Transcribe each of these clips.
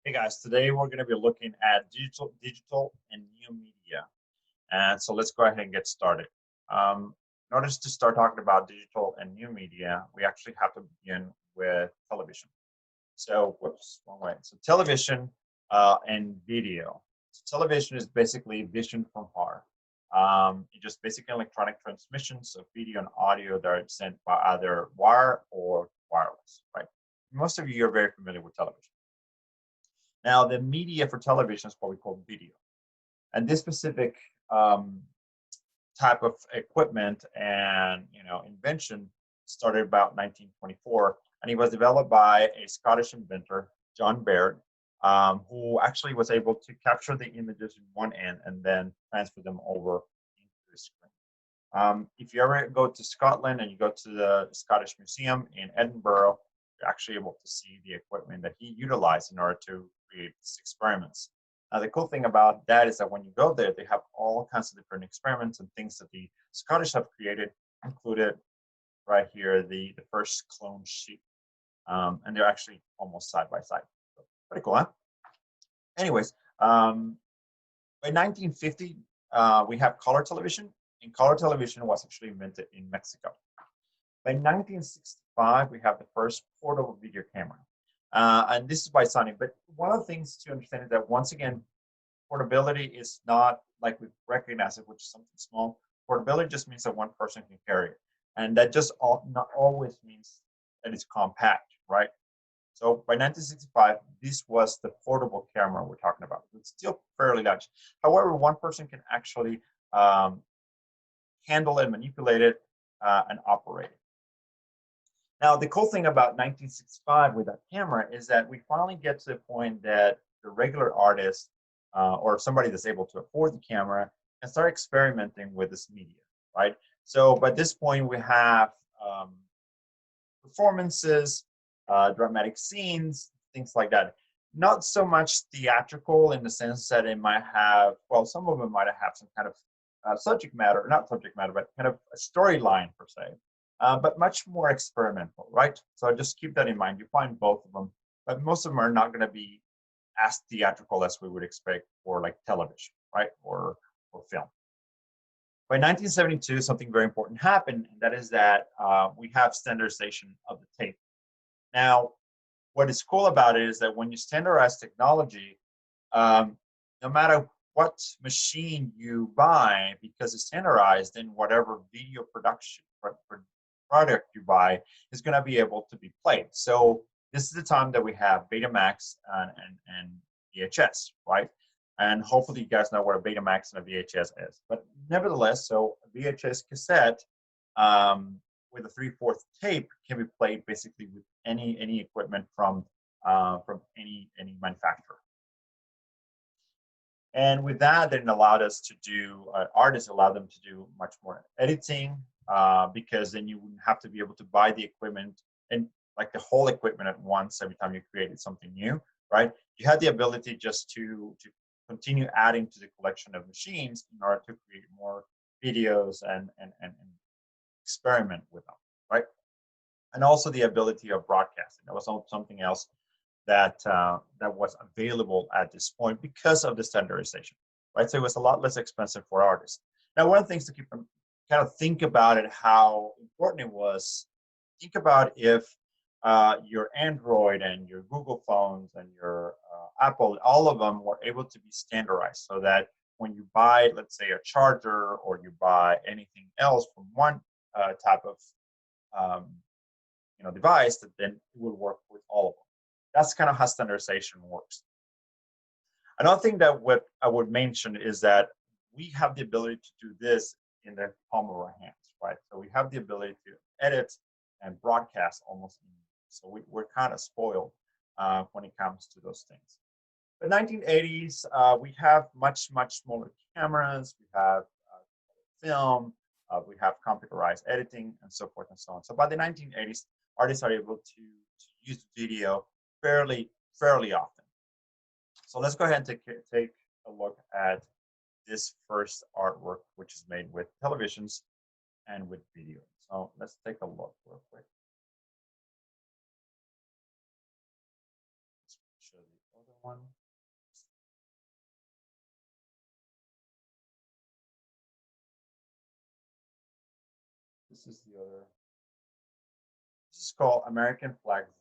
Hey guys, today we're going to be looking at digital and new media. And so let's go ahead and get started. In order to start talking about digital and new media, we actually have to begin with television. So, whoops, wrong way. So television and video. So television is basically vision from far. It's just basically electronic transmissions of video and audio that are sent by either wire or wireless, right? Most of you are very familiar with television. Now, the media for television is what we call video. And this specific type of equipment and invention started about 1924, and it was developed by a Scottish inventor, John Baird, who actually was able to capture the images in one end and then transfer them over into the screen. If you ever go to Scotland and you go to the Scottish Museum in Edinburgh, you're actually able to see the equipment that he utilized in order to create these experiments. Now, the cool thing about that is that when you go there, they have all kinds of different experiments and things that the Scottish have created, included right here, the first clone sheep. And they're actually almost side by side. So, pretty cool, huh? Anyways, by 1950, we have color television, and color television was actually invented in Mexico. By 1965, we have the first portable video camera. And this is by Sony. But one of the things to understand is that, once again, portability is not like we recognize it, which is something small. Portability just means that one person can carry it. And that just not always means that it's compact, right? So by 1965, this was the portable camera we're talking about. It's still fairly large. However, one person can actually handle it, manipulate it, and operate it. Now, the cool thing about 1965 with that camera is that we finally get to the point that the regular artist or somebody that's able to afford the camera can start experimenting with this media, right? So by this point, we have performances, dramatic scenes, things like that. Not so much theatrical in the sense that it might have, well, some of them might have some kind of subject matter, not subject matter, but kind of a storyline per se. But much more experimental, right? So just keep that in mind. You find both of them, but most of them are not going to be as theatrical as we would expect for like television, right, or film. By 1972, something very important happened, and that is that we have standardization of the tape. Now, what is cool about it is that when you standardize technology, no matter what machine you buy, because it's standardized, then whatever video production product you buy is going to be able to be played. So this is the time that we have Betamax and VHS, right? And hopefully you guys know what a Betamax and a VHS is. But nevertheless, so a VHS cassette with a 3/4 tape can be played basically with any equipment from any manufacturer. And with that, then allowed us to do, artists allowed them to do much more editing, because then you wouldn't have to be able to buy the equipment and like the whole equipment at once every time you created something new, right? You had the ability just to continue adding to the collection of machines in order to create more videos and experiment with them, right? And also the ability of broadcasting. That was something else that was available at this point because of the standardization, right? So it was a lot less expensive for artists. Now, one of the things to kind of think about it, how important it was. Think about if your Android and your Google phones and your Apple, all of them were able to be standardized, so that when you buy, let's say, a charger or you buy anything else from one type of device, that then it will work with all of them. That's kind of how standardization works. Another thing that what I would mention is that we have the ability to do this in the palm of our hands, right? So we have the ability to edit and broadcast almost immediately. So we're kind of spoiled when it comes to those things. The 1980s, we have much smaller cameras. We have film. We have computerized editing and so forth and so on. So by the 1980s, artists are able to use video fairly often. So let's go ahead and take a look at this first artwork, which is made with televisions and with video. So let's take a look real quick. Show other one. This is the other. This is called American Flag Z.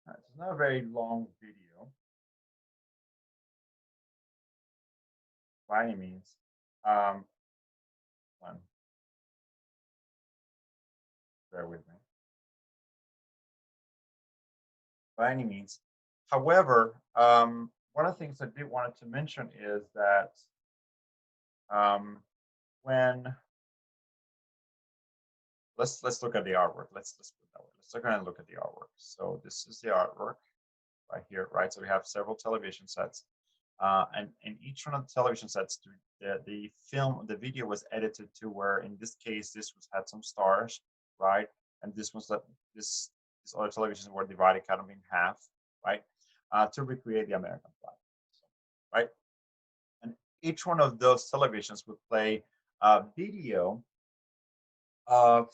It's not a very long video by any means. One, bear with me. By any means. However, one of the things I did wanted to mention is that when let's look at the artwork. Let's put it that way. Let's look and look at the artwork. So this is the artwork right here, right? So we have several television sets, and in each one of the television sets, the video was edited to where, in this case, this was had some stars, right? And this was this other televisions were divided kind of in half, right? To recreate the American flag, right? And each one of those televisions would play a video of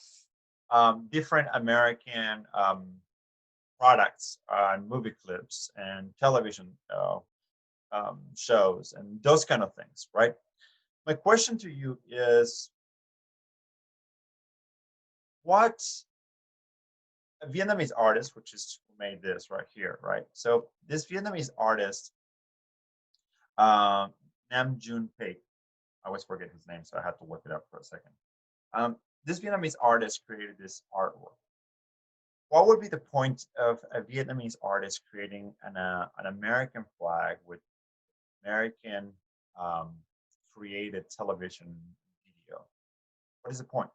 different American products and movie clips and television shows and those kind of things, right? My question to you is, what a Vietnamese artist, which is who made this right here, right? So this Vietnamese artist, Nam June Paik, I always forget his name, so I had to look it up for a second. This Vietnamese artist created this artwork. What would be the point of a Vietnamese artist creating an American flag with American created television video? What is the point?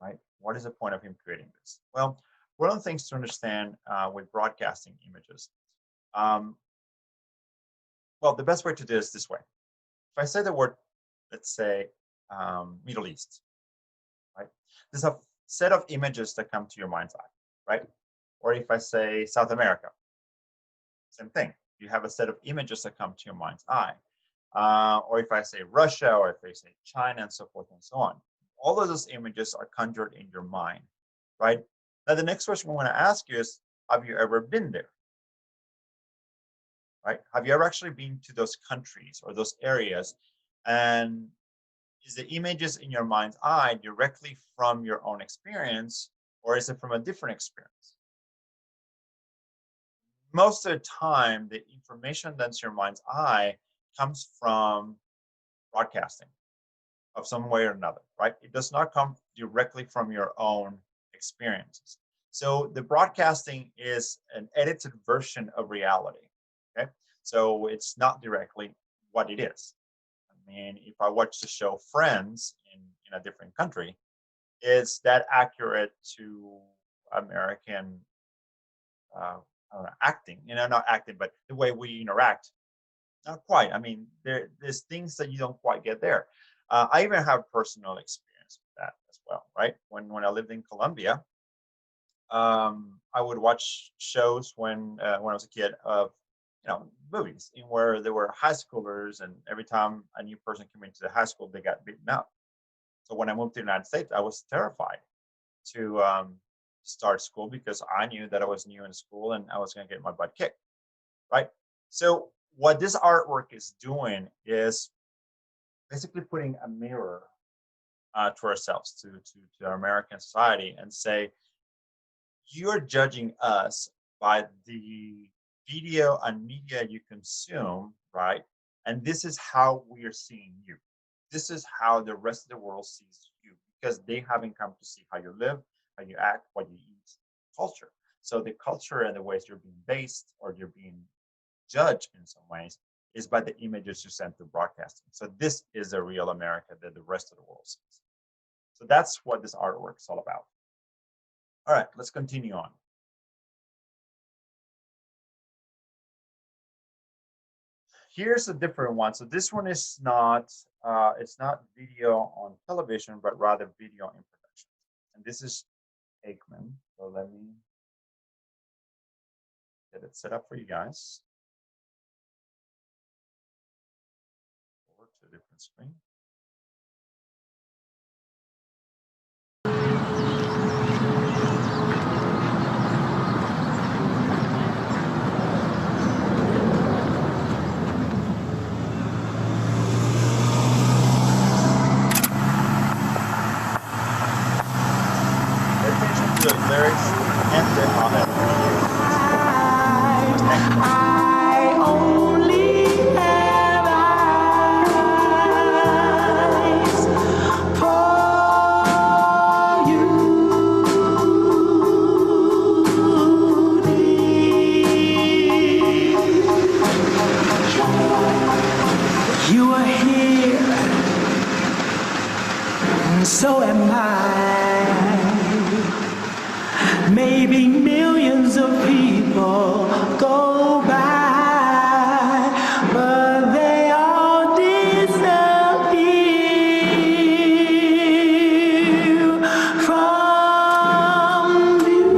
Right? What is the point of him creating this? Well, one of the things to understand with broadcasting images, well, the best way to do this this way. If I say the word, let's say, Middle East, right? There's a set of images that come to your mind's eye, right? Or if I say South America, same thing. You have a set of images that come to your mind's eye. Or if I say Russia, or if I say China, and so forth and so on. All of those images are conjured in your mind, right? Now, the next question we want to ask you is, have you ever been there? Right? Have you ever actually been to those countries or those areas? And is the images in your mind's eye directly from your own experience, or is it from a different experience? Most of the time, the information that's in your mind's eye comes from broadcasting of some way or another, right? It does not come directly from your own experiences. So the broadcasting is an edited version of reality, okay? So it's not directly what it is. I mean, if I watch the show Friends in a different country, is that accurate to American acting? You know, not acting, but the way we interact. Not quite. I mean, there's things that you don't quite get there. I even have personal experience with that as well, right? When I lived in Colombia, I would watch shows when I was a kid of movies in where there were high schoolers, and every time a new person came into the high school, they got beaten up. So when I moved to the United States, I was terrified to start school because I knew that I was new in school and I was going to get my butt kicked, right? So what this artwork is doing is basically putting a mirror to ourselves, to our American society, and say, you're judging us by the video and media you consume, right? And this is how we are seeing you. This is how the rest of the world sees you, because they haven't come to see how you live, how you act, what you eat, culture. So the culture and the ways you're being based or you're being judged in some ways is by the images you send through broadcasting. So this is a real America that the rest of the world sees. So that's what this artwork is all about. All right, let's continue on. here's a different one. So this one is not, it's not video on television, but rather video in production. And this is Aikman. So let me get it set up for you guys. Over to a different screen. Pay attention to the lyrics and the I only have eyes for you. You are here, and so am I. Maybe millions of people go by, but they all disappear from view.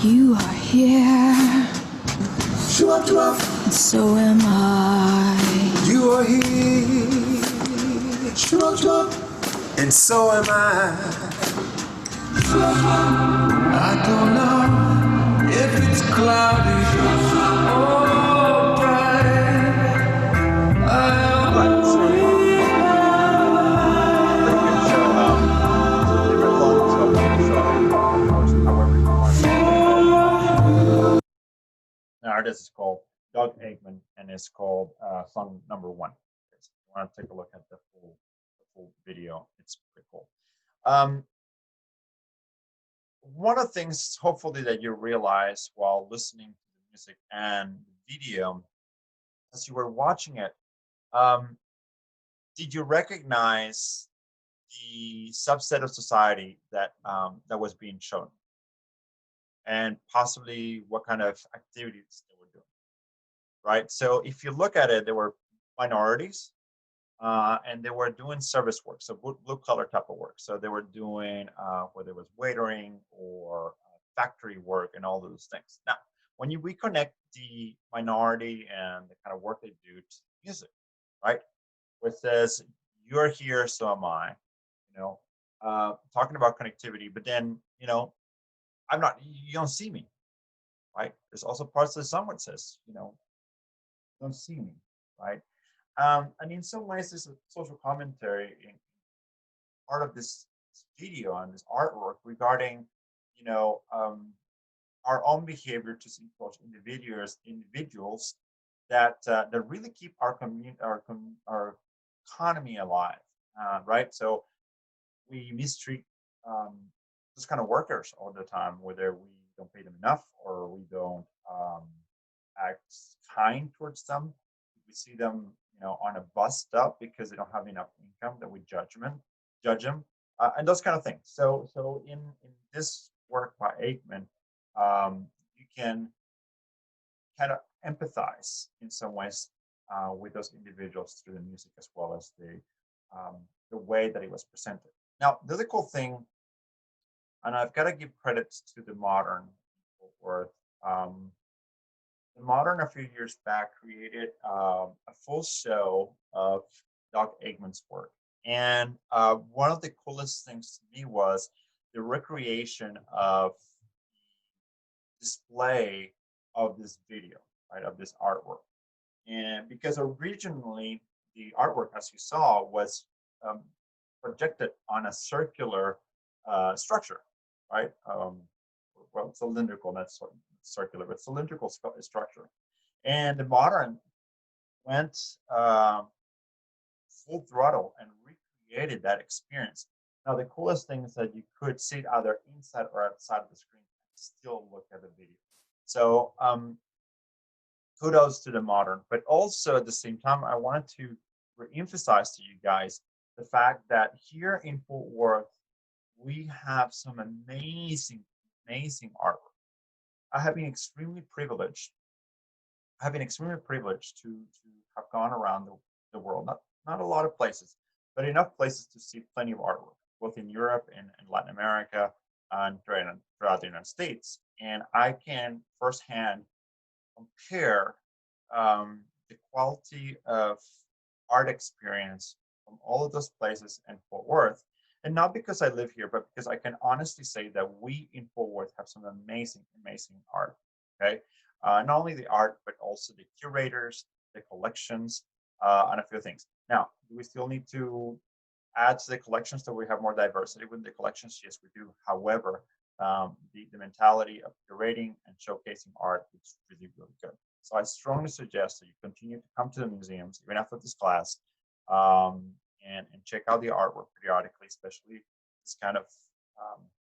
You are here, and so am I. You are here, and so am I. I don't know if it's cloudy or bright. Right, so you can show different levels of however you want. The artist is called Doug Aikman, and it's called song number 1. If you want to take a look at the full video, it's pretty cool. One of the things, hopefully, that you realize while listening to the music and the video, as you were watching it, did you recognize the subset of society that that was being shown, and possibly what kind of activities they were doing? Right. So if you look at it, there were minorities, and they were doing service work, so blue collar type of work. So they were doing whether it was waitering or factory work and all those things. Now, when we connect the minority and the kind of work they do to music, right, where it says "You're here, so am I," talking about connectivity, but then I'm not. You don't see me, right? There's also parts of the song that says, don't see me, right? And in some ways, there's a social commentary in part of this video and this artwork regarding, our own behavior to see individuals that that really keep our our economy alive, right? So we mistreat those kind of workers all the time, whether we don't pay them enough or we don't act kind towards them. We see them, on a bus stop because they don't have enough income, that we judge them, and those kind of things. So in this work by Aikman, you can kind of empathize in some ways with those individuals through the music as well as the the way that it was presented. Now, the other cool thing, and I've got to give credits to the Modern Fort Worth. The Modern, a few years back, created a full show of Doug Eggman's work. And one of the coolest things to me was the recreation of the display of this video, right, of this artwork. And because originally the artwork, as you saw, was um, projected on a circular structure, right? Well, cylindrical, not circular, but cylindrical structure. And the Modern went full throttle and recreated that experience. Now, the coolest thing is that you could sit either inside or outside of the screen and still look at the video. So kudos to the Modern, but also at the same time, I wanted to re-emphasize to you guys the fact that here in Fort Worth, we have some amazing, amazing artwork. I have been extremely privileged. To have gone around the world. Not a lot of places, but enough places to see plenty of artwork, both in Europe and Latin America and throughout the United States. And I can firsthand compare the quality of art experience from all of those places in Fort Worth. And not because I live here, but because I can honestly say that we in Fort Worth have some amazing, amazing art. Okay. Not only the art, but also the curators, the collections, and a few things. Now, do we still need to add to the collections so we have more diversity within the collections? Yes, we do. However, the mentality of curating and showcasing art is really, really good. So I strongly suggest that you continue to come to the museums, even after this class, and check out the artwork periodically, especially this kind of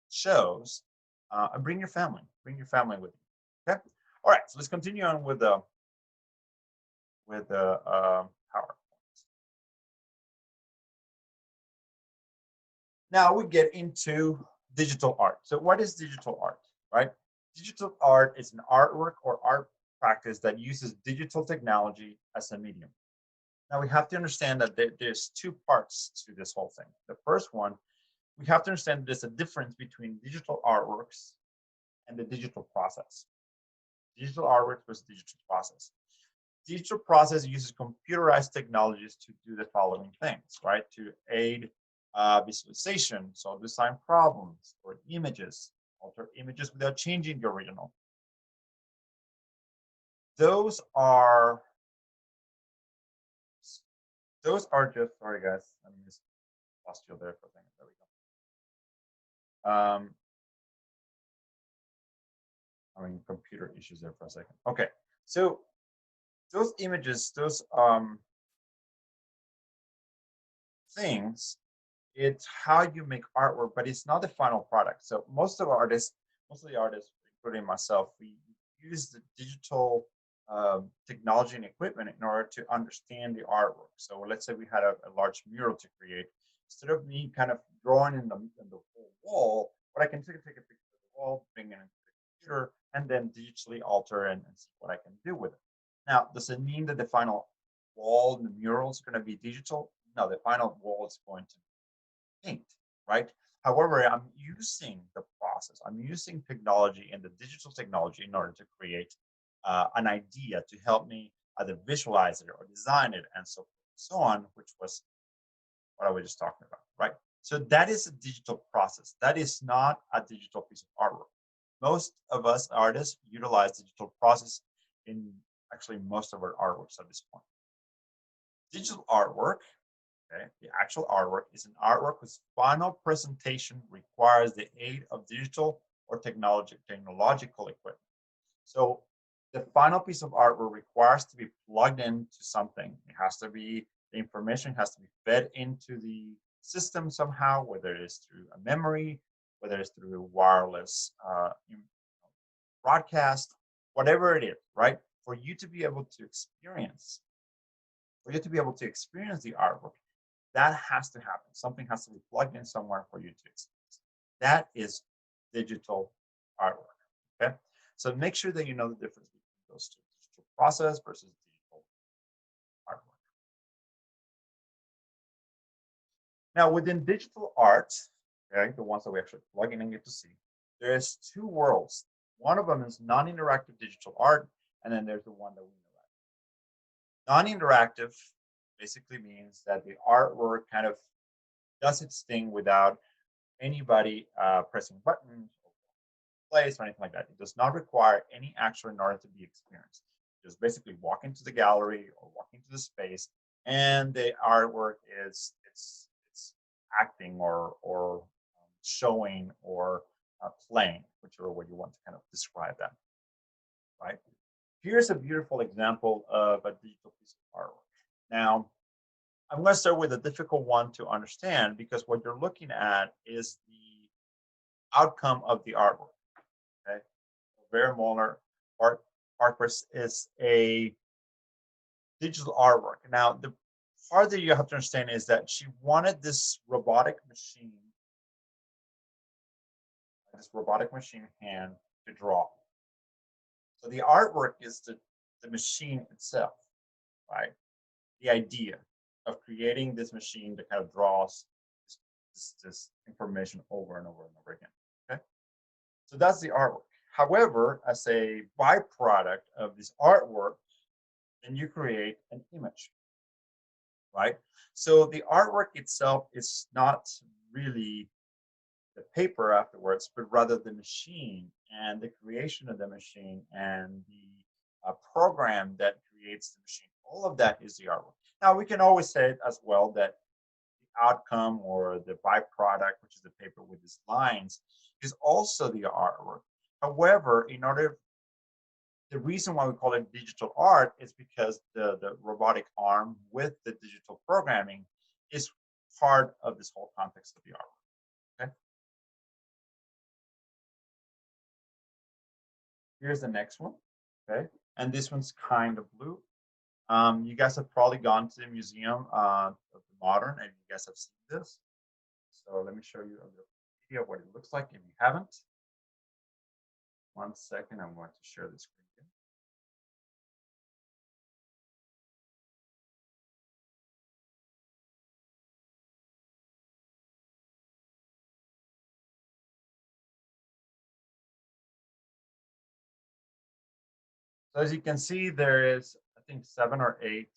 shows, and bring your family with you. Okay. All right, so let's continue on with the PowerPoint. Now we get into digital art. So what is digital art, right? Digital art is an artwork or art practice that uses digital technology as a medium. Now we have to understand that there's two parts to this whole thing. The first one, we have to understand there's a difference between digital artworks and the digital process. Digital artwork versus digital process. Digital process uses computerized technologies to do the following things, right? To aid visualization, solve design problems, or images, alter images without changing the original. Those are just, sorry guys, let me just lost you there for a second. There we go. Having computer issues there for a second. Okay, so those images, those things, it's how you make artwork, but it's not the final product. So most of the artists, including myself, we use the digital technology and equipment in order to understand the artwork. So let's say we had a large mural to create. Instead of me kind of drawing in the whole wall, what I can take a picture of the wall, bring it into the computer, and then digitally alter and see what I can do with it. Now, does it mean that the final wall in the mural is going to be digital? No, the final wall is going to be paint, right? However, I'm using the process. I'm using technology and the digital technology in order to create an idea to help me either visualize it or design it and so on, which was what I was just talking about, right? So that is a digital process. That is not a digital piece of artwork. Most of us artists utilize digital process in actually most of our artworks at this point. Digital artwork, okay, the actual artwork is an artwork whose final presentation requires the aid of digital or technological equipment. So the final piece of artwork requires to be plugged into something. It has to be, the information has to be fed into the system somehow, whether it is through a memory, whether it's through a wireless broadcast, whatever it is, right? For you to be able to experience the artwork, that has to happen. Something has to be plugged in somewhere for you to experience. That is digital artwork. Okay, so make sure that you know the difference between those two: digital process versus digital artwork. Now, within digital art, okay, the ones that we actually plug in and get to see, there's two worlds. One of them is non-interactive digital art, and then there's the one that we interact. Non-interactive basically means that the artwork kind of does its thing without anybody pressing buttons or place or anything like that. It does not require any action in order to be experienced. Just basically walk into the gallery or walk into the space, and the artwork is it's acting or showing or playing, whichever way you want to kind of describe that. Right. Here's a beautiful example of a digital piece of artwork. Now, I'm going to start with a difficult one to understand because what you're looking at is the outcome of the artwork. Okay, Vera Moller artwork is a digital artwork. Now, the part that you have to understand is that she wanted this robotic machine hand to draw. So the artwork is the machine itself, right? The idea of creating this machine that kind of draws this information over and over and over again. Okay, so that's the artwork. However, as a byproduct of this artwork, then you create an image, right? So the artwork itself is not really the paper afterwards, but rather the machine and the creation of the machine and the program that creates the machine. All of that is the artwork. Now, we can always say as well that the outcome or the byproduct, which is the paper with these lines, is also the artwork. However, the reason why we call it digital art is because the robotic arm with the digital programming is part of this whole context of the artwork. Okay. Here's the next one. Okay. And this one's kind of blue. You guys have probably gone to the Museum of the Modern and you guys have seen this. So let me show you a little video of what it looks like if you haven't. 1 second, I'm going to share the screen again. So as you can see, there is, I think, 7 or 8,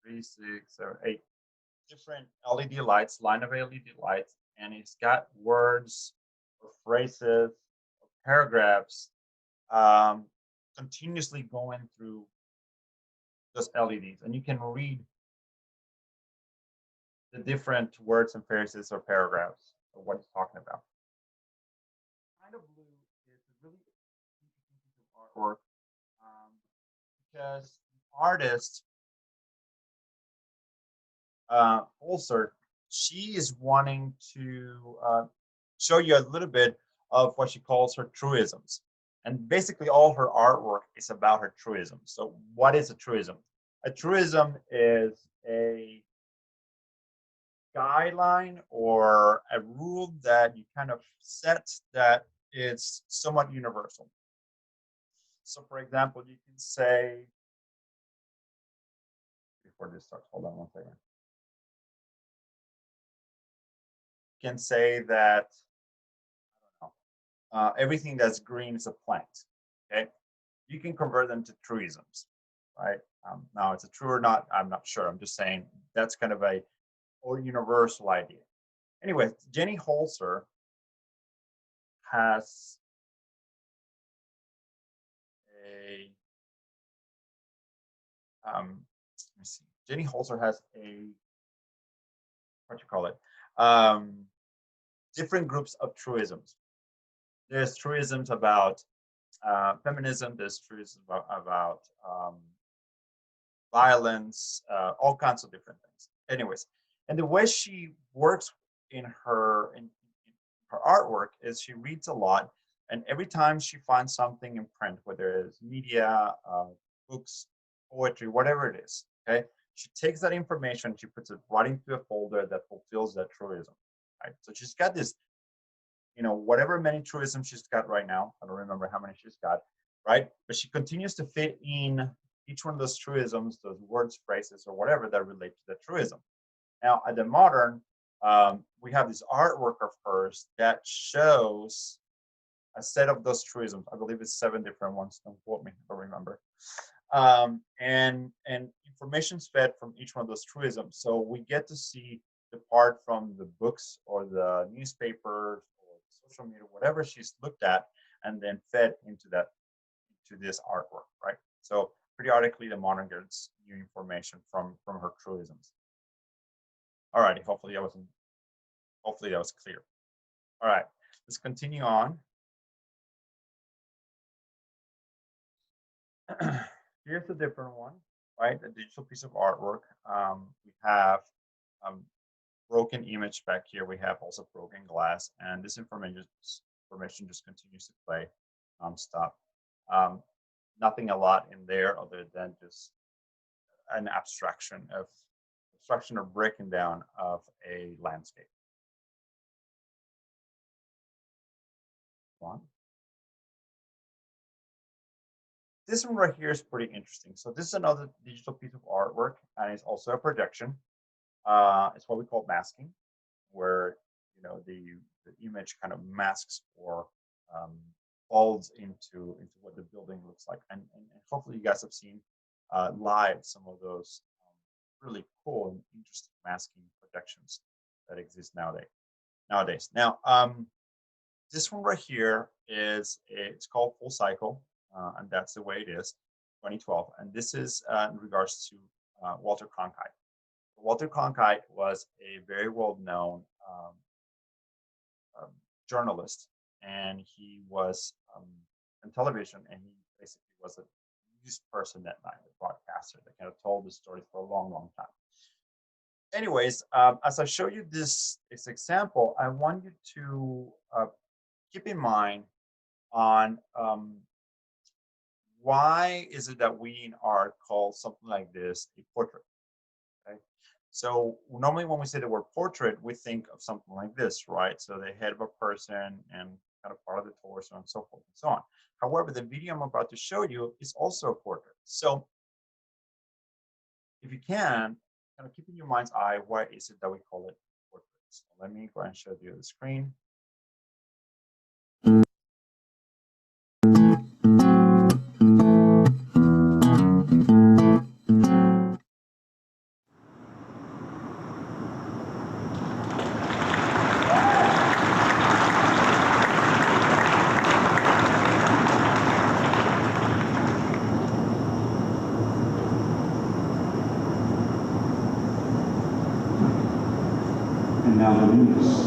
3, 6, or 8 different LED lights, line of LED lights, and it's got words or phrases or paragraphs continuously going through those LEDs. And you can read the different words and phrases or paragraphs of what it's talking about. Kind of Blue is a really interesting piece of artwork because the artist, Holzer, she is wanting to show you a little bit of what she calls her truisms. And basically all her artwork is about her truisms. So what is a truism? A truism is a guideline or a rule that you kind of set that is somewhat universal. So for example, you can say, before this starts, hold on 1 second. You can say that, I don't know, everything that's green is a plant, okay? You can convert them to truisms, right? Now, is it true or not? I'm not sure. I'm just saying that's kind of a or universal idea. Anyway, Jenny Holzer has a let me see. Jenny Holzer has a what you call it? Different groups of truisms. There's truisms about feminism. There's truisms about violence. All kinds of different things. Anyways, and the way she works in her artwork is she reads a lot, and every time she finds something in print, whether it's media, books, poetry, whatever it is, okay, she takes that information, she puts it right into a folder that fulfills that truism, right? So she's got this, whatever many truisms she's got right now. I don't remember how many she's got, right? But she continues to fit in each one of those truisms, those words, phrases, or whatever that relate to the truism. Now, at the Modern, we have this artwork of hers that shows a set of those truisms. I believe it's 7 different ones. Don't quote me, I don't remember. And information's fed from each one of those truisms. So we get to see the part from the books or the newspapers or the social media, whatever she's looked at, and then fed into this artwork, right? So periodically, the modern gets new information from her truisms. All righty, hopefully that was clear. All right, let's continue on. Here's a different one, right? A digital piece of artwork. We have broken image back here. We have also broken glass, and this information just continues to play nonstop. Nothing a lot in there other than just an abstraction or breaking down of a landscape. One. This one right here is pretty interesting. So this is another digital piece of artwork, and it's also a projection. It's what we call masking, where the image kind of masks or folds into what the building looks like. And hopefully you guys have seen live some of those really cool and interesting masking projections that exist nowadays. Now, this one right here it's called Full Cycle, and that's the way it is, 2012. And this is in regards to Walter Cronkite. Walter Cronkite was a very well-known journalist, and he was on television, and he basically was a news person that night, a broadcaster that kind of told the story for a long, long time. Anyways, as I show you this example, I want you to keep in mind on why is it that we in art call something like this a portrait? Okay, so normally when we say the word portrait, we think of something like this, right? So the head of a person and kind of part of the torso and so forth and so on. However, the video I'm about to show you is also a portrait. So if you can, kind of keep in your mind's eye, why is it that we call it portrait? So let me go ahead and show you the screen. And now the news.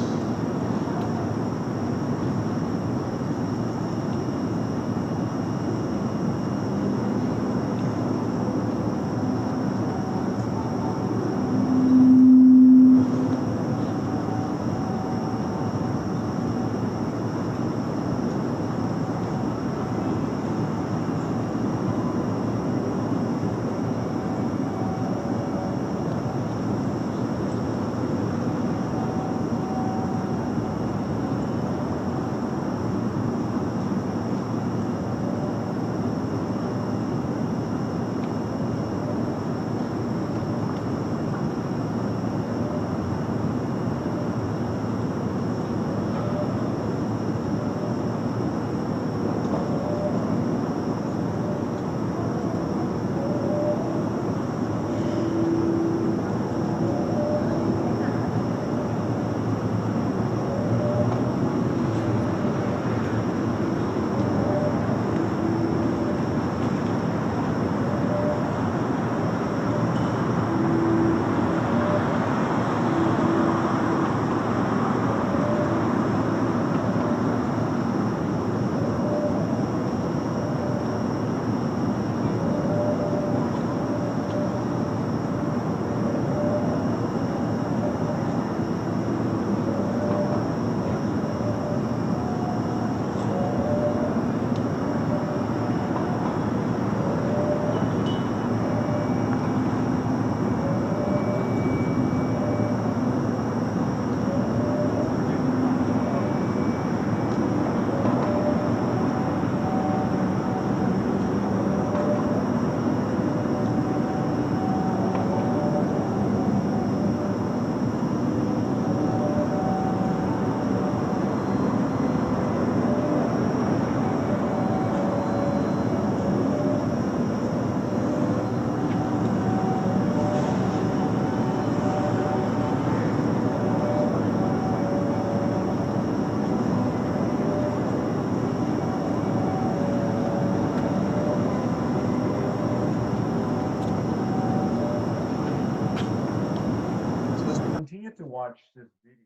continue to watch this video,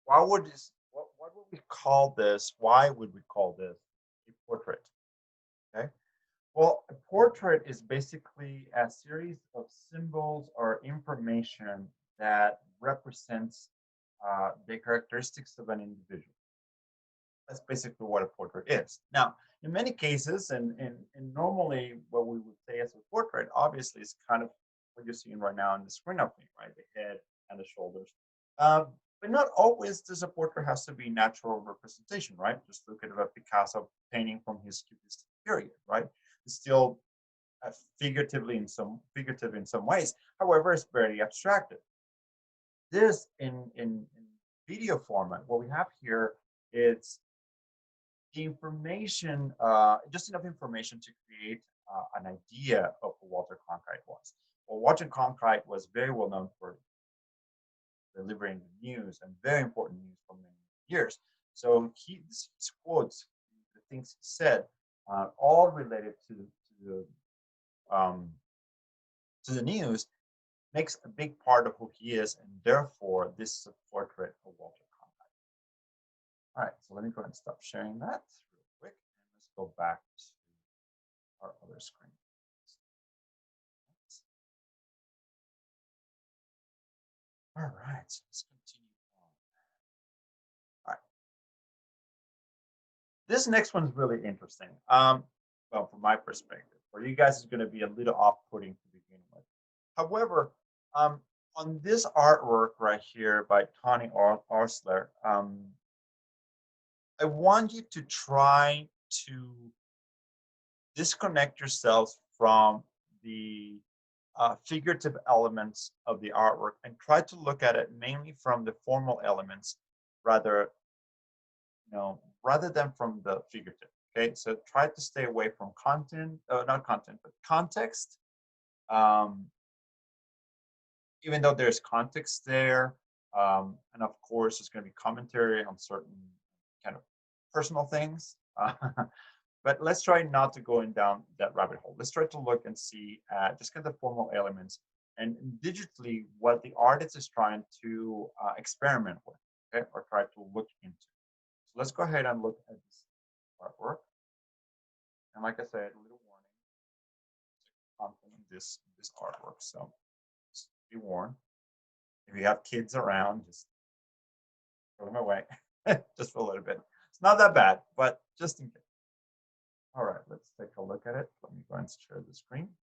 what would we call this? Why would we call this a portrait? Okay. Well, a portrait is basically a series of symbols or information that represents the characteristics of an individual. That's basically what a portrait is. Now, in many cases, and normally what we would say as a portrait, obviously, is kind of what you're seeing right now on the screen of me, right? The head and the shoulders. But not always does a portrait has to be natural representation, right? Just look at a Picasso painting from his Cubist period, right? It's still figurative in some ways. However, it's very abstracted. This in video format, what we have here is the information, just enough information to create an idea of who Walter Cronkite was. Well, Walter Cronkite was very well known for delivering the news, and very important news for many years. So his quotes, the things he said, all related to the news, makes a big part of who he is, and therefore this is a portrait of Walter Cronkite. All right, so let me go ahead and stop sharing that real quick, and let's go back to our other screen. All right, so let's continue on. All right. This next one's really interesting. Well, from my perspective, for you guys, it's going to be a little off-putting to begin with. However, on this artwork right here by Tony Arsler, I want you to try to disconnect yourselves from the figurative elements of the artwork and try to look at it mainly from the formal elements rather than from the figurative. Okay, so try to stay away from content, not content, but context. Even though there's context there, and of course there's going to be commentary on certain kind of personal things. But let's try not to go down that rabbit hole. Let's try to look and see just kind of the formal elements and digitally what the artist is trying to experiment with, okay, or try to look into. So let's go ahead and look at this artwork. And like I said, a little warning, content this artwork. So just be warned. If you have kids around, just throw them away, just for a little bit. It's not that bad, but just in case. All right, let's take a look at it. Let me go and share the screen.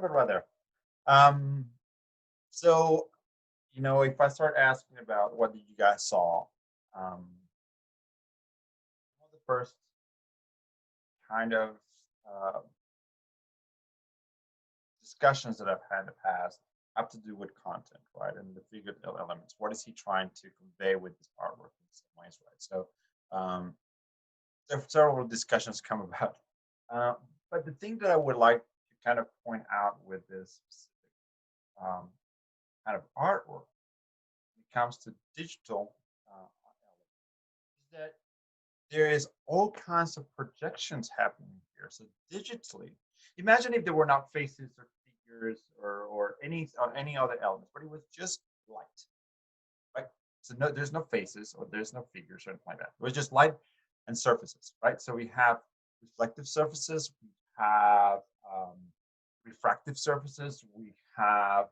it right there. Um, so, if I start asking about what did you guys saw, um, one of the first kind of uh, discussions that I've had in the past have to do with content, right? And the figured elements. What is he trying to convey with this artwork in some ways, right? So um, several discussions come about. Uh, but the thing that I would like to kind of point out with this specific kind of artwork when it comes to digital elements is that there is all kinds of projections happening here. So digitally, imagine if there were not faces or figures or any other elements, but it was just light, right? So no, there's no faces or there's no figures or anything like that. It was just light and surfaces, right? So we have reflective surfaces, we have refractive surfaces, we have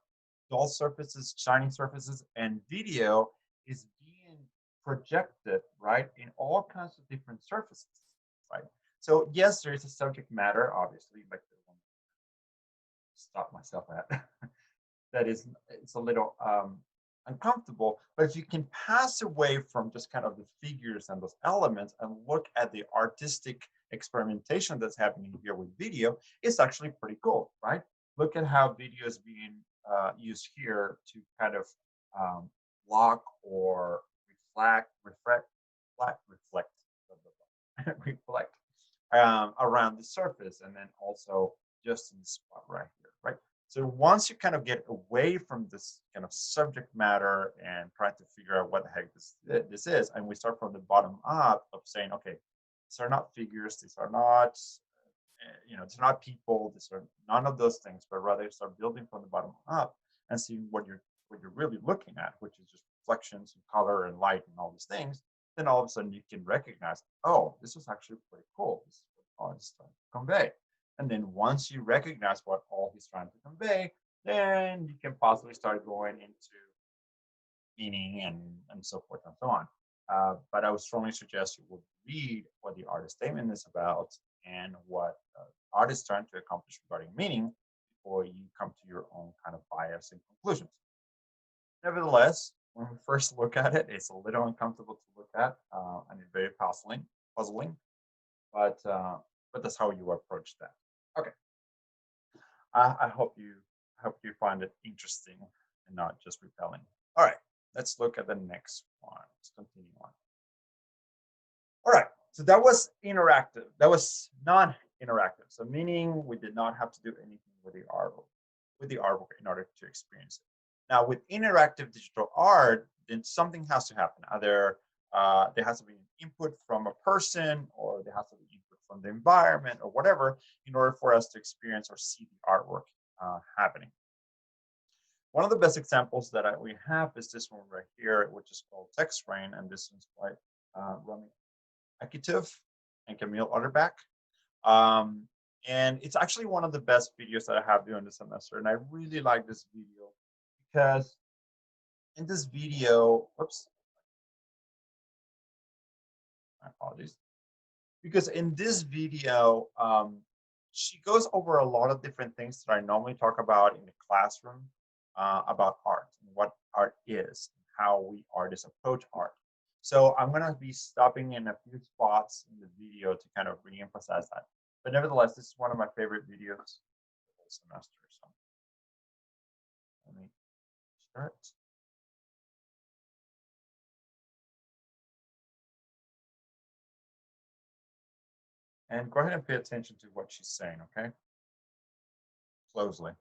dull surfaces, shining surfaces, and video is being projected, right, in all kinds of different surfaces, right? So yes, there is a subject matter, obviously, like the one stop myself at that is it's a little uncomfortable. But if you can pass away from just kind of the figures and those elements and look at the artistic experimentation that's happening here with video, it's actually pretty cool, right? Look at how video is being used here to kind of block or reflect, reflect around the surface, and then also just in the spot right here, right? So once you kind of get away from this kind of subject matter and try to figure out what the heck this is, and we start from the bottom up of saying, okay, these are not figures, these are not, these are not people, these are none of those things, but rather start building from the bottom up and seeing what you're really looking at, which is just reflections and color and light and all these things. Then all of a sudden you can recognize, oh, this is actually pretty cool. This is what all he's trying to convey. And then once you recognize what all he's trying to convey, then you can possibly start going into meaning and so forth and so on. But I would strongly suggest you would read what the artist statement is about and what the artist is trying to accomplish regarding meaning before you come to your own kind of bias and conclusions. Nevertheless, when we first look at it, it's a little uncomfortable to look at and it's very puzzling. But that's how you approach that. Okay. I hope you find it interesting and not just repelling. All right, let's look at the next one. Let's continue on. All right, so that was interactive. That was non-interactive. So meaning we did not have to do anything with the artwork in order to experience it. Now with interactive digital art, then something has to happen. Either there has to be an input from a person, or there has to be input from the environment, or whatever, in order for us to experience or see the artwork happening. One of the best examples that we have is this one right here, which is called Text Rain, and this is by Rami Akitov and Camille Otterback. And it's actually one of the best videos that I have during the semester, and I really like this video because in this video, whoops, my apologies. Because in this video, she goes over a lot of different things that I normally talk about in the classroom about art and what art is, and how we artists approach art. So I'm going to be stopping in a few spots in the video to kind of re-emphasize that. But nevertheless, this is one of my favorite videos of the whole semester. So let me start. And go ahead and pay attention to what she's saying, okay? Closely.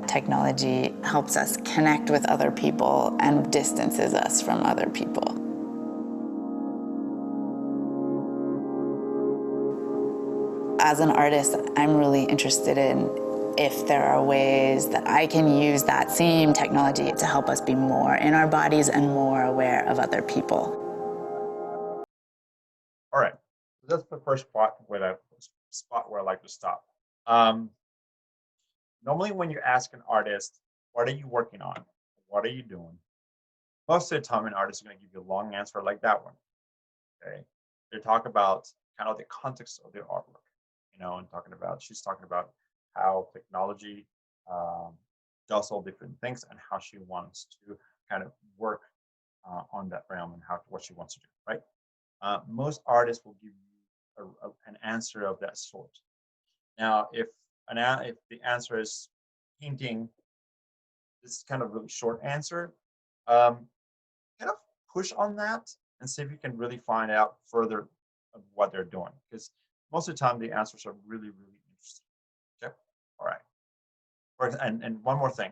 Technology helps us connect with other people and distances us from other people. As an artist, I'm really interested in if there are ways that I can use that same technology to help us be more in our bodies and more aware of other people. All right, so that's the first spot where I like to stop. Normally when you ask an artist, what are you working on? What are you doing? Most of the time, an artist is going to give you a long answer like that one. Okay, they talk about kind of the context of their artwork. and she's talking about how technology does all different things and how she wants to kind of work on that realm and what she wants to do, right? Most artists will give you an answer of that sort. Now, if the answer is painting, this kind of really short answer, kind of push on that and see if you can really find out further of what they're doing, because most of the time the answers are really, really interesting. Okay, all right. And one more thing.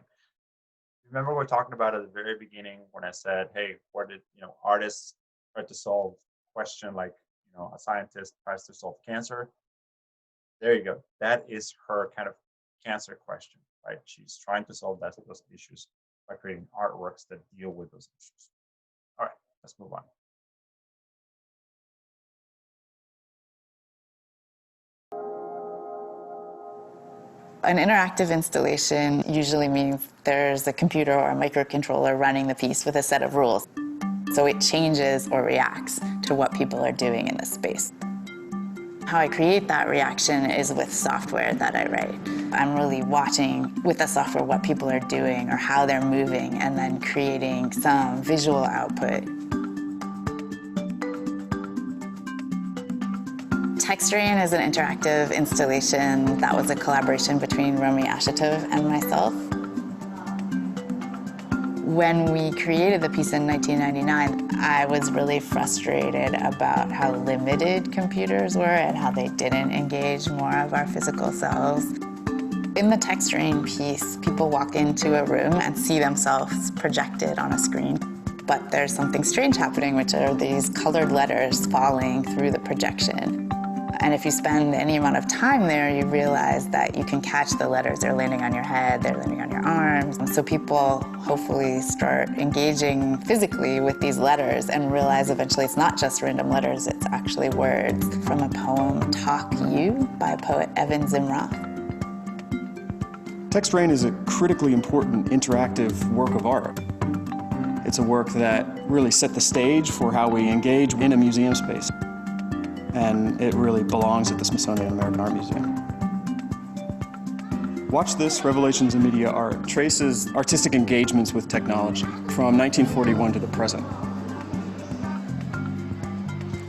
Remember we're talking about at the very beginning when I said, hey, where did artists try to solve a question like a scientist tries to solve cancer? There you go. That is her kind of cancer question, right? She's trying to solve those issues by creating artworks that deal with those issues. All right, let's move on. An interactive installation usually means there's a computer or a microcontroller running the piece with a set of rules. So it changes or reacts to what people are doing in this space. How I create that reaction is with software that I write. I'm really watching with the software what people are doing or how they're moving and then creating some visual output. Textrain is an interactive installation that was a collaboration between Romy Ashatov and myself. When we created the piece in 1999, I was really frustrated about how limited computers were and how they didn't engage more of our physical selves. In the Textrain piece, people walk into a room and see themselves projected on a screen. But there's something strange happening, which are these colored letters falling through the projection. And if you spend any amount of time there, you realize that you can catch the letters. They're landing on your head, they're landing on your arms. And so people hopefully start engaging physically with these letters and realize eventually it's not just random letters, it's actually words from a poem, Talk You, by poet Evan Zimroth. Textrain is a critically important interactive work of art. It's a work that really set the stage for how we engage in a museum space. And it really belongs at the Smithsonian American Art Museum. Watch This, Revelations in Media Art traces artistic engagements with technology from 1941 to the present.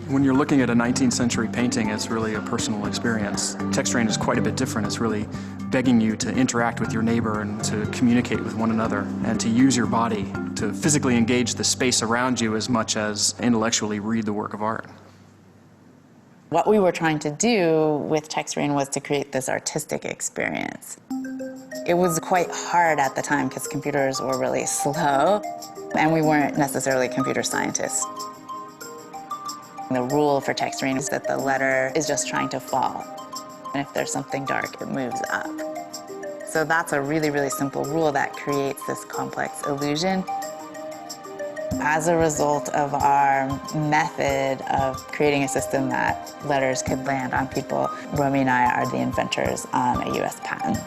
When you're looking at a 19th century painting, it's really a personal experience. Textrain is quite a bit different. It's really begging you to interact with your neighbor and to communicate with one another and to use your body to physically engage the space around you as much as intellectually read the work of art. What we were trying to do with Textrain was to create this artistic experience. It was quite hard at the time because computers were really slow and we weren't necessarily computer scientists. The rule for Textrain is that the letter is just trying to fall. And if there's something dark, it moves up. So that's a really, really simple rule that creates this complex illusion. As a result of our method of creating a system that letters could land on people, Romy and I are the inventors on a US patent.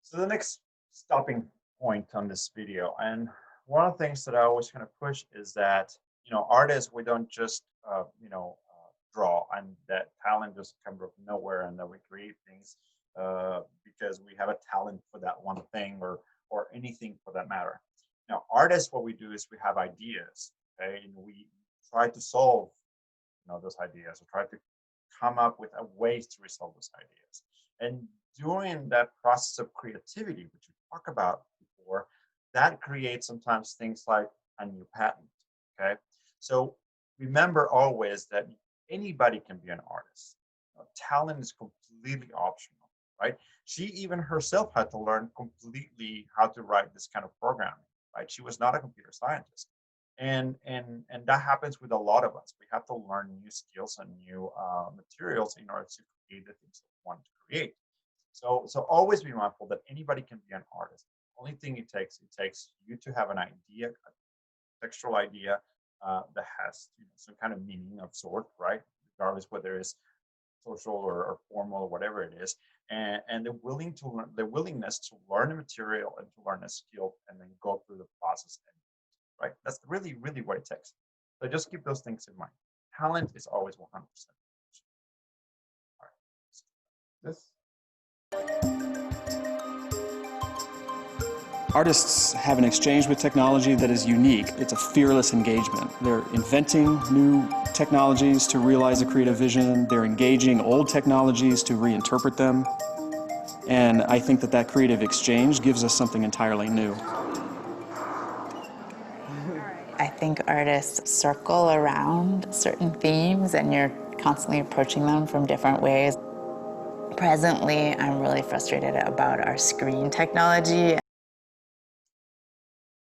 So the next stopping point on this video, and one of the things that I always kind of push is that, artists, we don't just, draw, and that talent just comes from nowhere and that we create things because we have a talent for that one thing or anything for that matter. Now, artists, what we do is we have ideas, okay, and we try to solve, those ideas, or try to come up with ways to resolve those ideas. And during that process of creativity, which we talked about before, that creates sometimes things like a new patent, okay? So remember always that anybody can be an artist. Talent is completely optional, right? She even herself had to learn completely how to write this kind of programming. Right? She was not a computer scientist. And that happens with a lot of us. We have to learn new skills and new materials in order to create the things that we want to create. So always be mindful that anybody can be an artist. The only thing it takes you to have an idea, a textual idea that has some kind of meaning of sort, right? Regardless whether it's social or formal or whatever it is, and the willingness to learn a material and to learn a skill and then go through the process, right? That's really, really what it takes. So just keep those things in mind. Talent is always 100%. All right. this? Artists have an exchange with technology that is unique. It's a fearless engagement. They're inventing new technologies to realize a creative vision. They're engaging old technologies to reinterpret them. And I think that that creative exchange gives us something entirely new. I think artists circle around certain themes and you're constantly approaching them from different ways. Presently, I'm really frustrated about our screen technology.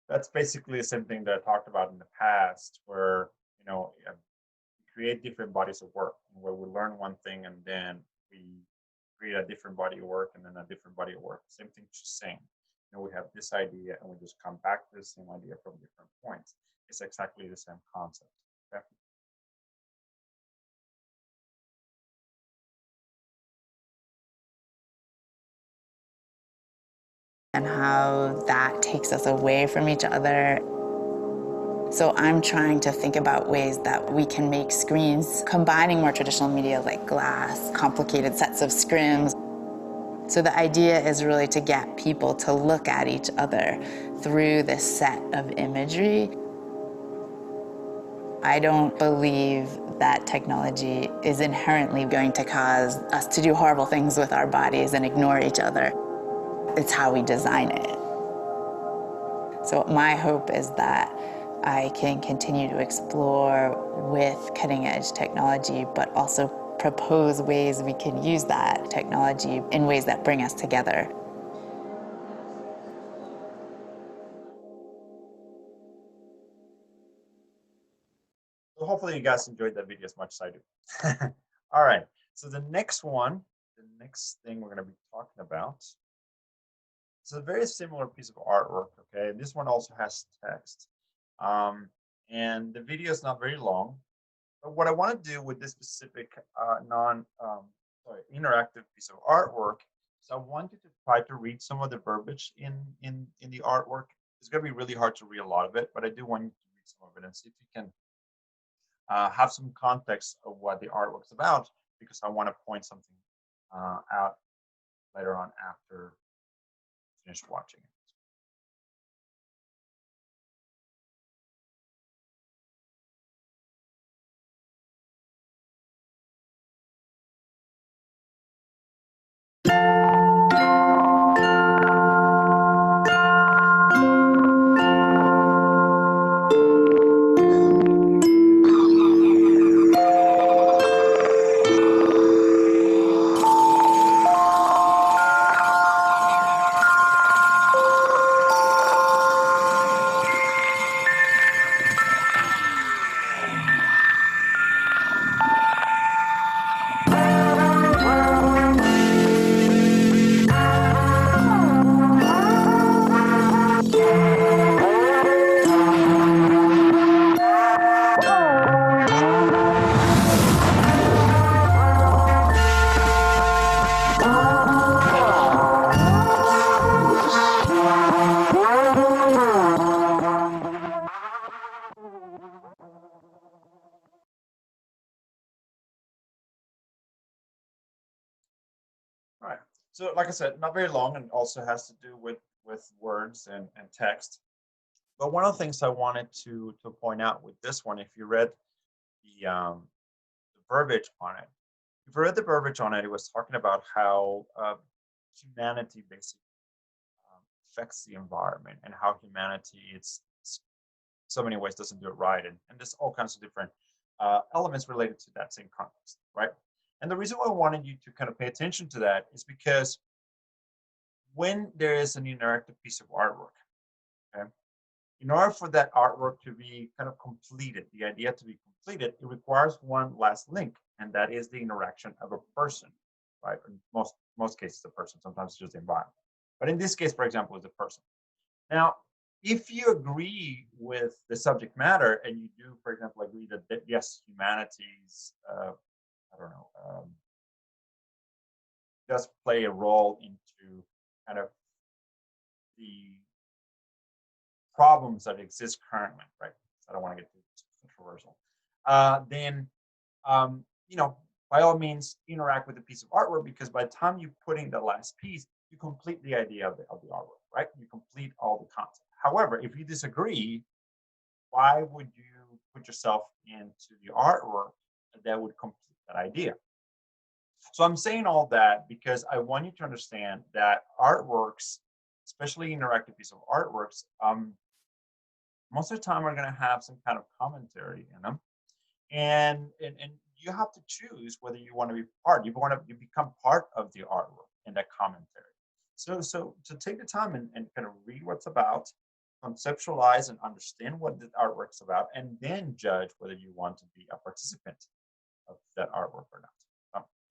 That's basically the same thing that I talked about in the past, where we create different bodies of work, where we learn one thing and then we create a different body of work and then a different body of work. Same thing to sing. We have this idea and we just come back to the same idea from different points. It's exactly the same concept. Okay? And how that takes us away from each other. So I'm trying to think about ways that we can make screens, combining more traditional media like glass, complicated sets of scrims. So the idea is really to get people to look at each other through this set of imagery. I don't believe that technology is inherently going to cause us to do horrible things with our bodies and ignore each other. It's how we design it. So my hope is that I can continue to explore with cutting-edge technology, but also propose ways we can use that technology in ways that bring us together. So hopefully you guys enjoyed that video as much as I do. All right, so the next thing we're going to be talking about, it's a very similar piece of artwork, okay? This one also has text. And the video is not very long. But what I want to do with this specific interactive piece of artwork is I want you to try to read some of the verbiage in the artwork. It's going to be really hard to read a lot of it, but I do want you to read some of it and see if you can have some context of what the artwork's about, because I want to point something out later on after you finish watching it. Right. So like I said, not very long, and also has to do with words and text. But one of the things I wanted to point out with this one, if you read the verbiage on it, if you read the verbiage on it, it was talking about how humanity basically affects the environment, and how humanity, it's so many ways doesn't do it right, and there's all kinds of different elements related to that same context, right? And the reason why I wanted you to kind of pay attention to that is because when there is an interactive piece of artwork, okay, in order for that artwork to be kind of completed, the idea to be completed, it requires one last link, and that is the interaction of a person, right? In most cases, a person, sometimes it's just the environment. But in this case, for example, it's a person. Now, if you agree with the subject matter, and you do, for example, agree that yes, humanity's does play a role into kind of the problems that exist currently, right? So I don't want to get too controversial. Then, by all means, interact with the piece of artwork, because by the time you put in the last piece, you complete the idea of the artwork, right? You complete all the content. However, if you disagree, why would you put yourself into the artwork that would complete that idea? So I'm saying all that because I want you to understand that artworks, especially interactive piece of artworks, most of the time are going to have some kind of commentary in them, and you have to choose whether you want to be part. You become part of the artwork and that commentary. So take the time and kind of read what's about, conceptualize and understand what the artwork's about, and then judge whether you want to be a participant of that artwork or not.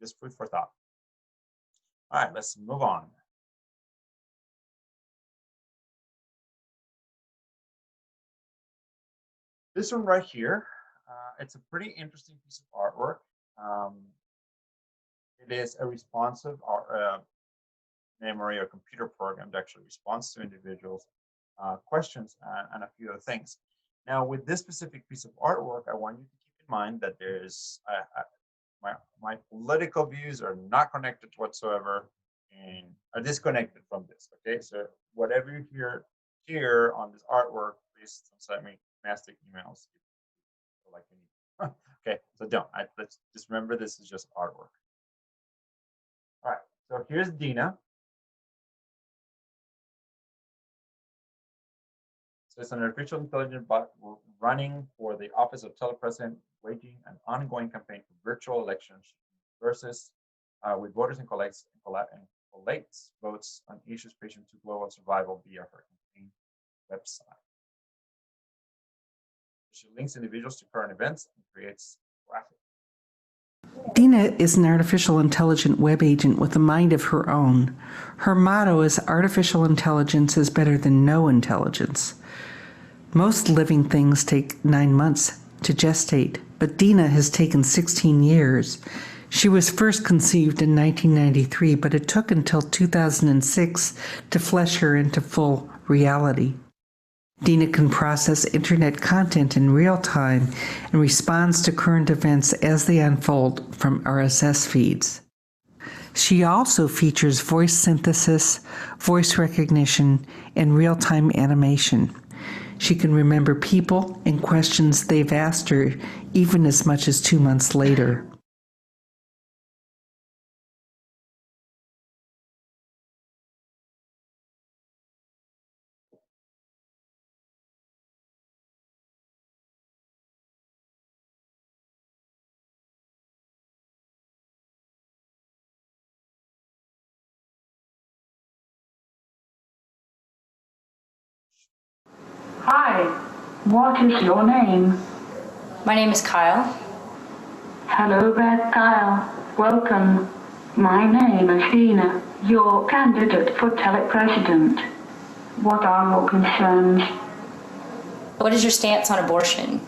Just food for thought. All right, let's move on. This one right here, it's a pretty interesting piece of artwork. It is a responsive memory or computer program that actually responds to individuals' questions and a few other things. Now, with this specific piece of artwork, I want you to keep in mind that there's my political views are not connected whatsoever and are disconnected from this. Okay, so whatever you hear here on this artwork, please don't send me nasty emails. Like okay, so don't. Let's just remember this is just artwork. All right, so here's Dina. So it's an artificial intelligence bot running for the office of telepresident, waging an ongoing campaign for virtual elections versus with voters and collates votes on issues patient to global survival via her campaign website. She links individuals to current events and creates graphics. Dina is an artificial intelligent web agent with a mind of her own. Her motto is artificial intelligence is better than no intelligence. Most living things take 9 months to gestate, but Dina has taken 16 years. She was first conceived in 1993, but it took until 2006 to flesh her into full reality. Dina can process internet content in real time and responds to current events as they unfold from RSS feeds. She also features voice synthesis, voice recognition, and real-time animation. She can remember people and questions they've asked her even as much as 2 months later. Hi, what is your name? My name is Kyle. Hello there, Kyle. Welcome. My name is Dina, your candidate for telepresident. What are your concerns? What is your stance on abortion?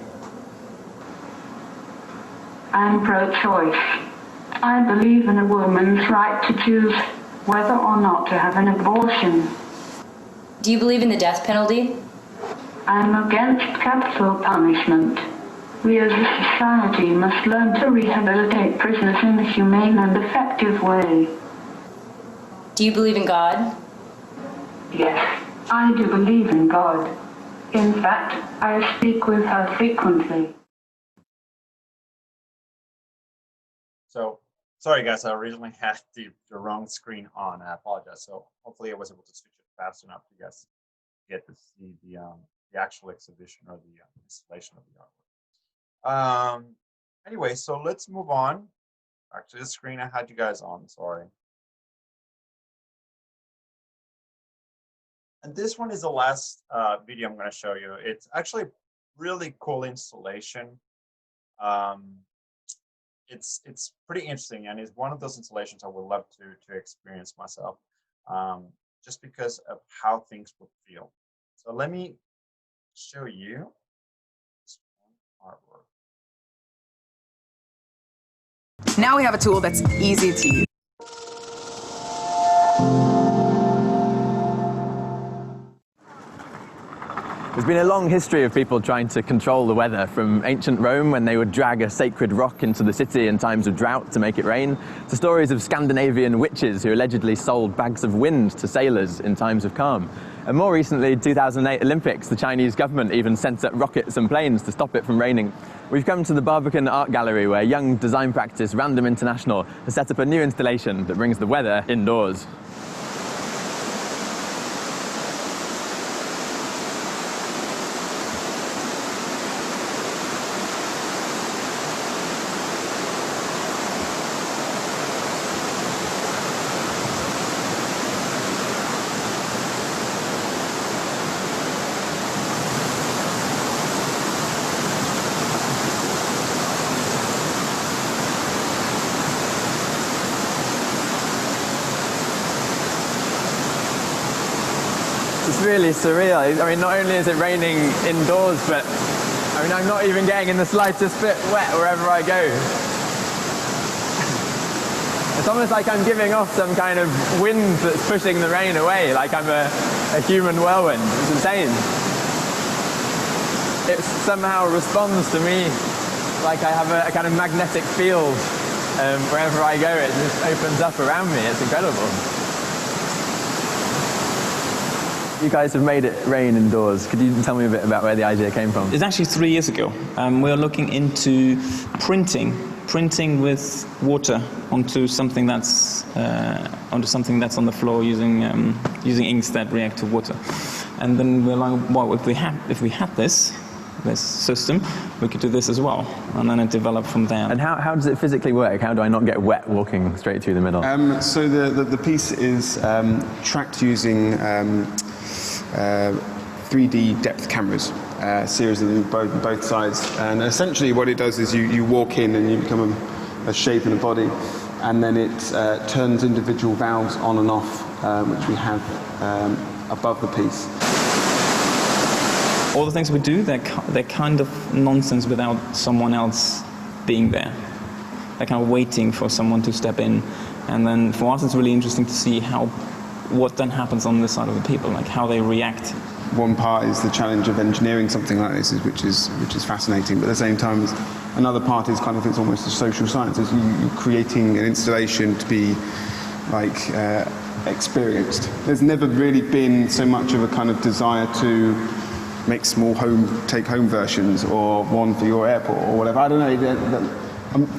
I'm pro-choice. I believe in a woman's right to choose whether or not to have an abortion. Do you believe in the death penalty? I'm against capital punishment. We as a society must learn to rehabilitate prisoners in a humane and effective way. Do you believe in God? Yes, I do believe in God. In fact, I speak with her frequently. So, sorry guys, I originally had the wrong screen on. I apologize. So hopefully I was able to switch it fast enough for you guys to get to see the actual exhibition or the installation of the artwork. Anyway, so let's move on. Actually, the screen I had you guys on, sorry. And this one is the last video I'm going to show you. It's actually a really cool installation. It's pretty interesting, and it's one of those installations I would love to experience myself, just because of how things would feel. So let me show you this artwork. Now we have a tool that's easy to use. There's been a long history of people trying to control the weather, from ancient Rome when they would drag a sacred rock into the city in times of drought to make it rain, to stories of Scandinavian witches who allegedly sold bags of wind to sailors in times of calm. And more recently, 2008 Olympics, the Chinese government even sent up rockets and planes to stop it from raining. We've come to the Barbican Art Gallery, where young design practice Random International has set up a new installation that brings the weather indoors. It's really surreal. I mean, not only is it raining indoors, but I mean, I'm not even getting in the slightest bit wet wherever I go. It's almost like I'm giving off some kind of wind that's pushing the rain away, like I'm a human whirlwind. It's insane. It somehow responds to me like I have a kind of magnetic field. Wherever I go, it just opens up around me. It's incredible. You guys have made it rain indoors. Could you tell me a bit about where the idea came from? It's actually 3 years ago. We are looking into printing with water onto something that's on the floor using inks that react to water. And then we're like, well, if we had this system, we could do this as well. And then it developed from there. And how does it physically work? How do I not get wet walking straight through the middle? So the piece is tracked using 3D depth cameras, a series of them both sides. And essentially what it does is you walk in and you become a shape and a body, and then it turns individual valves on and off, which we have above the piece. All the things we do, they're kind of nonsense without someone else being there. They're kind of waiting for someone to step in. And then for us, it's really interesting to see what then happens on this side of the people, like how they react. One part is the challenge of engineering something like this, which is fascinating. But at the same time, another part is kind of, it's almost a social science. It's you creating an installation to be like experienced. There's never really been so much of a kind of desire to make small take-home versions, or one for your airport or whatever. I don't know.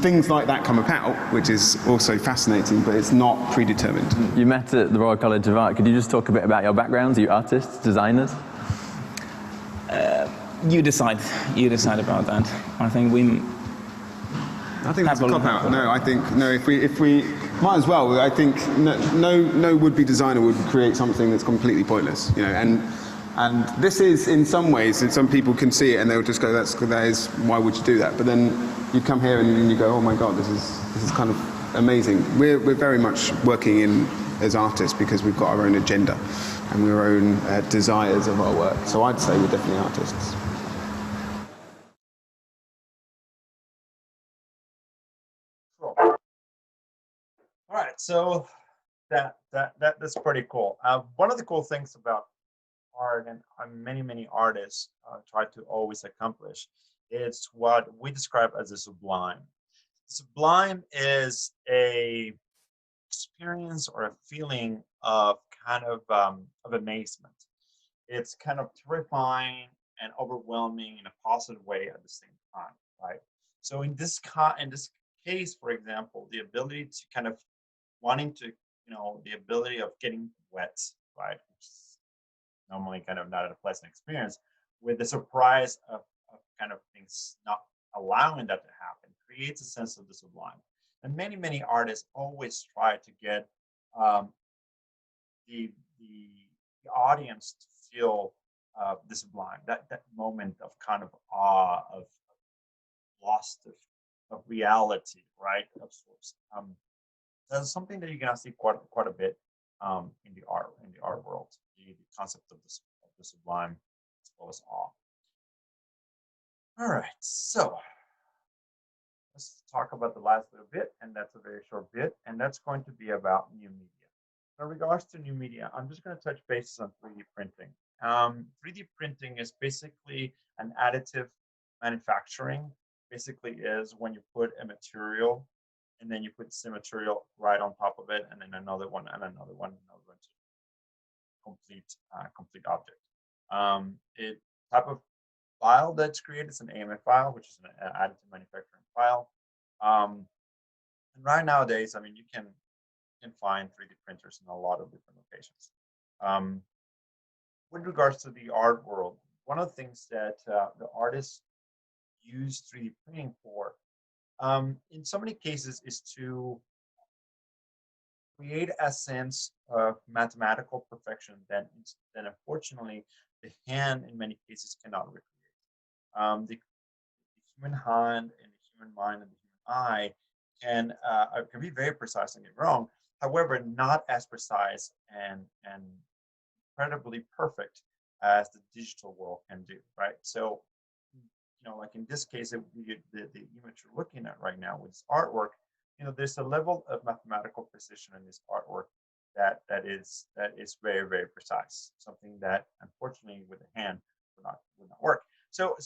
Things like that come about, which is also fascinating, but it's not predetermined. You met at the Royal College of Art. Could you just talk a bit about your backgrounds? Are you artists, designers? You decide about that. I think that's a cop-out. No, I think if we might as well. I think no would-be designer would create something that's completely pointless, you know. And this is, in some ways, and some people can see it and they'll just go, that is, why would you do that? But then you come here and you go, oh my God, this is kind of amazing. We're very much working as artists because we've got our own agenda and our own desires of our work. So I'd say we're definitely artists. Cool. All right, so that's pretty cool. One of the cool things about art, and many artists try to always accomplish, it's what we describe as the sublime. The sublime is a experience or a feeling of kind of amazement. It's kind of terrifying and overwhelming in a positive way at the same time, right? So in this case, for example, the ability to kind of wanting to, the ability of getting wet, right? Normally kind of not a pleasant experience, with the surprise of kind of things not allowing that to happen, creates a sense of the sublime. And many artists always try to get the audience to feel the sublime, that moment of kind of awe, of lost of reality, right? Of sorts. That's something that you're gonna see quite a bit in the art world. The concept of the sublime as well as awe. All right, so let's talk about the last little bit, and that's a very short bit, and that's going to be about new media. In regards to new media, I'm just going to touch bases on 3D printing. 3D printing is basically an additive manufacturing. Basically is when you put a material and then you put the same material right on top of it, and then another one and another one, to complete object. It type of file that's created is an AMF file, which is an additive manufacturing file. And right nowadays, I mean, you can find 3D printers in a lot of different locations. With regards to the art world, one of the things that the artists use 3D printing for, in so many cases, is to create a sense of mathematical perfection that unfortunately the hand in many cases cannot recreate. The human hand and the human mind and the human eye can be very precise and get wrong. However, not as precise and incredibly perfect as the digital world can do, right? So, like in this case, the image you're looking at right now with this artwork, there's a level of mathematical precision in this artwork that is very, very precise. Something that unfortunately with the hand would not work. So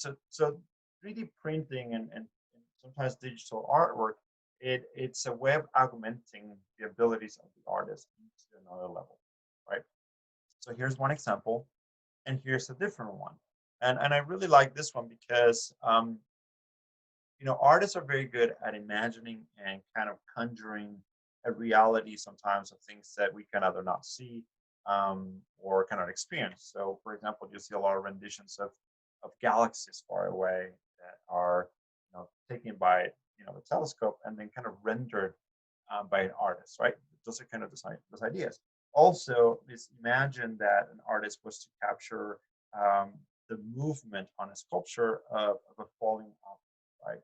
3D printing and sometimes digital artwork, it's a way of augmenting the abilities of the artist into another level, right? So here's one example, and here's a different one. And I really like this one because artists are very good at imagining and kind of conjuring a reality sometimes of things that we can either not see or cannot experience. So, for example, you see a lot of renditions of galaxies far away that are taken by the telescope and then kind of rendered by an artist, right? Those are kind of those ideas. Also, is imagine that an artist was to capture the movement on a sculpture of a falling object, right?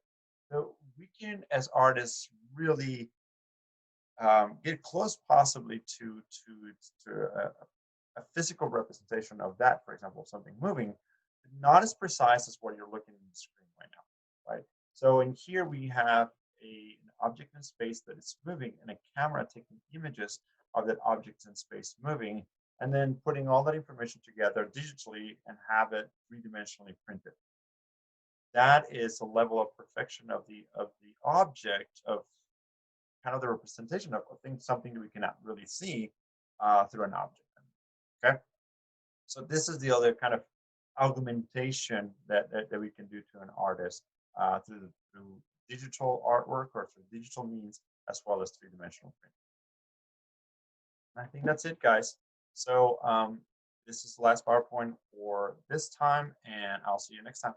So we can, as artists, really get close, possibly to a physical representation of that. For example, something moving, but not as precise as what you're looking at the screen right now, right? So in here we have an object in space that is moving, and a camera taking images of that object in space moving, and then putting all that information together digitally and have it three-dimensionally printed. That is a level of perfection of the object, of kind of the representation of something that we cannot really see through an object. Okay, so this is the other kind of augmentation that we can do to an artist through digital artwork or through digital means, as well as three-dimensional print. And I think that's it, guys. So this is the last PowerPoint for this time, and I'll see you next time.